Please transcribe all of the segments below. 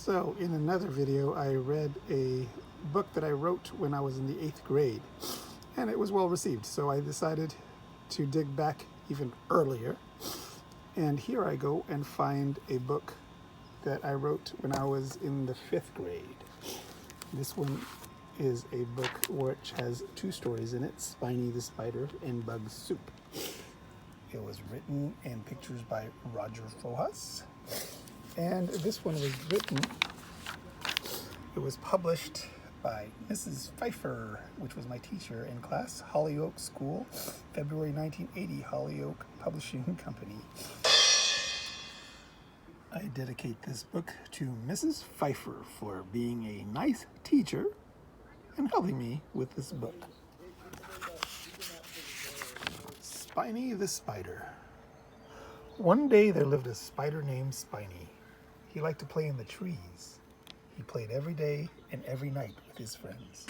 So in another video, I read a book that I wrote when I was in the 8th grade, and it was well received. So I decided to dig back even earlier. And here I go and find a book that I wrote when I was in the 5th grade. This one is a book which has 2 stories in it, Spiney the Spider and Bug Soup. It was written and pictures by Roger Fojas. And this one was written, it was published by Mrs. Pfeiffer, which was my teacher in class, Hollyoak School, February 1980, Hollyoak Publishing Company. I dedicate this book to Mrs. Pfeiffer for being a nice teacher and helping me with this book. Spiney the Spider. One day there lived a spider named Spiney. He liked to play in the trees. He played every day and every night with his friends.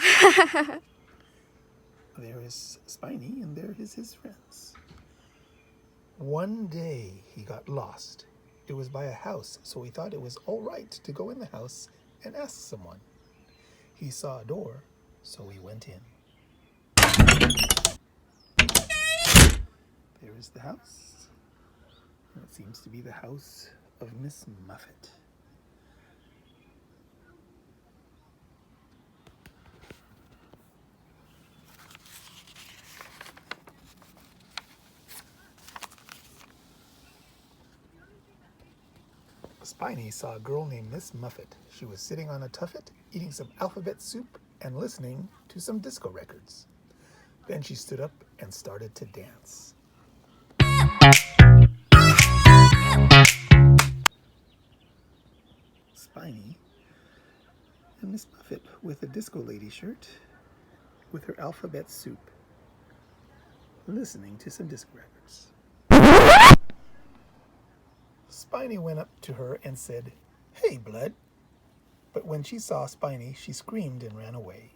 There is Spiney and there is his friends. One day he got lost. It was by a house, so he thought it was all right to go in the house and ask someone. He saw a door, so he went in. There is the house. It seems to be the house of Miss Muffet. Spiney saw a girl named Miss Muffet. She was sitting on a tuffet, eating some alphabet soup and listening to some disco records. Then she stood up and started to dance. Spiney and Miss Muffet with a disco lady shirt with her alphabet soup, listening to some disco records. Spiney went up to her and said, "Hey, Blood." But when she saw Spiney, she screamed and ran away.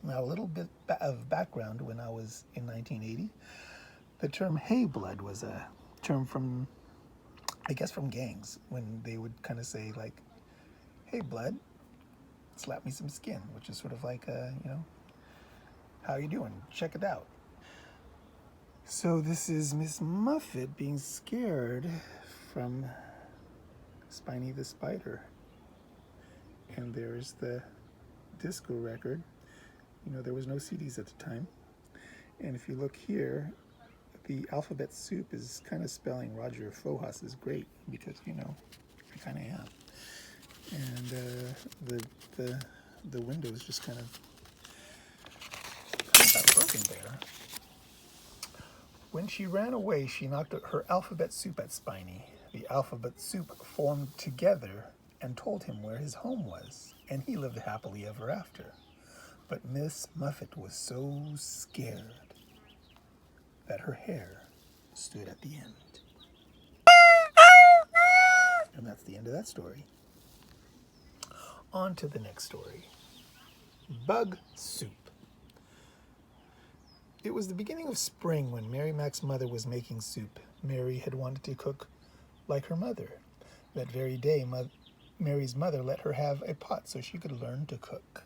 Now, a little bit of background. When I was in 1980, the term "Hey, Blood" was a term from, I guess, from gangs, when they would kind of say, like, "Hey, Blood, slap me some skin," which is sort of like, how you doing? Check it out. So this is Miss Muffet being scared from Spiney the Spider. And there's the disco record. There was no CDs at the time. And if you look here, the alphabet soup is kind of spelling Roger Fojas is great, because, I kind of am. And the window is just kind of got broken there. When she ran away, she knocked her alphabet soup at Spiney. The alphabet soup formed together and told him where his home was, and he lived happily ever after. But Miss Muffet was so scared that her hair stood at the end. And that's the end of that story. On to the next story. Bug Soup. It was the beginning of spring when Mary Mac's mother was making soup. Mary had wanted to cook like her mother. That very day, Mary's mother let her have a pot so she could learn to cook.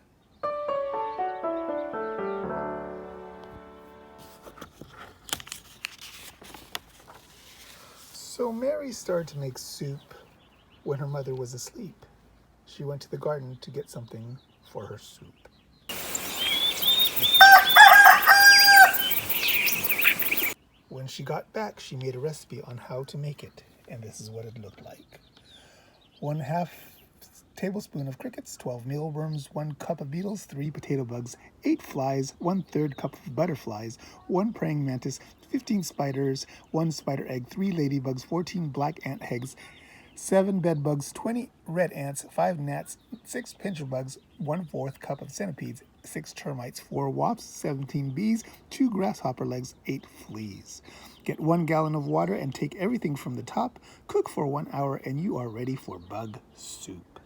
So Mary started to make soup when her mother was asleep. She went to the garden to get something for her soup. When she got back, she made a recipe on how to make it, and this is what it looked like. 1/2 tablespoon of crickets, 12 mealworms, 1 cup of beetles, 3 potato bugs, 8 flies, 1/3 cup of butterflies, 1 praying mantis, 15 spiders, 1 spider egg, 3 ladybugs, 14 black ant eggs, 7 bed bugs, 20 red ants, 5 gnats, 6 pincher bugs, 1/4 cup of centipedes, 6 termites, 4 wasps, 17 bees, 2 grasshopper legs, 8 fleas. Get 1 gallon of water and take everything from the top. Cook for 1 hour and you are ready for bug soup.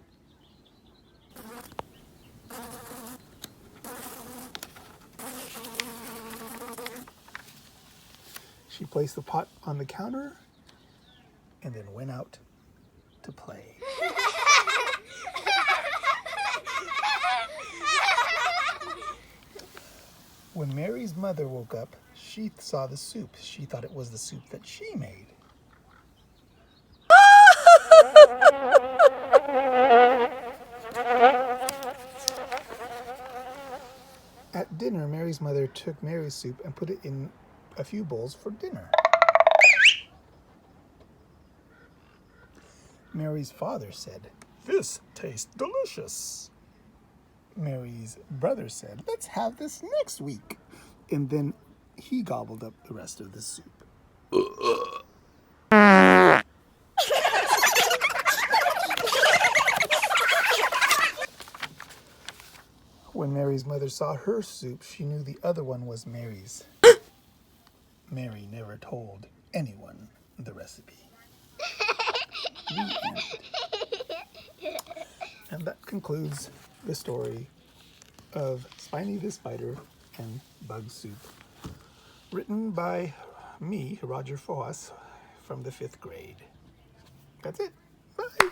She placed the pot on the counter and then went out to play. When Mary's mother woke up, she saw the soup. She thought it was the soup that she made. At dinner, Mary's mother took Mary's soup and put it in a few bowls for dinner. Mary's father said, "This tastes delicious." Mary's brother said, "Let's have this next week." And then he gobbled up the rest of the soup. When Mary's mother saw her soup, she knew the other one was Mary's. Mary never told anyone the recipe. The end. And that concludes the story of Spiny the Spider and Bug Soup, written by me, Roger Fojas, from the 5th grade. That's it. Bye.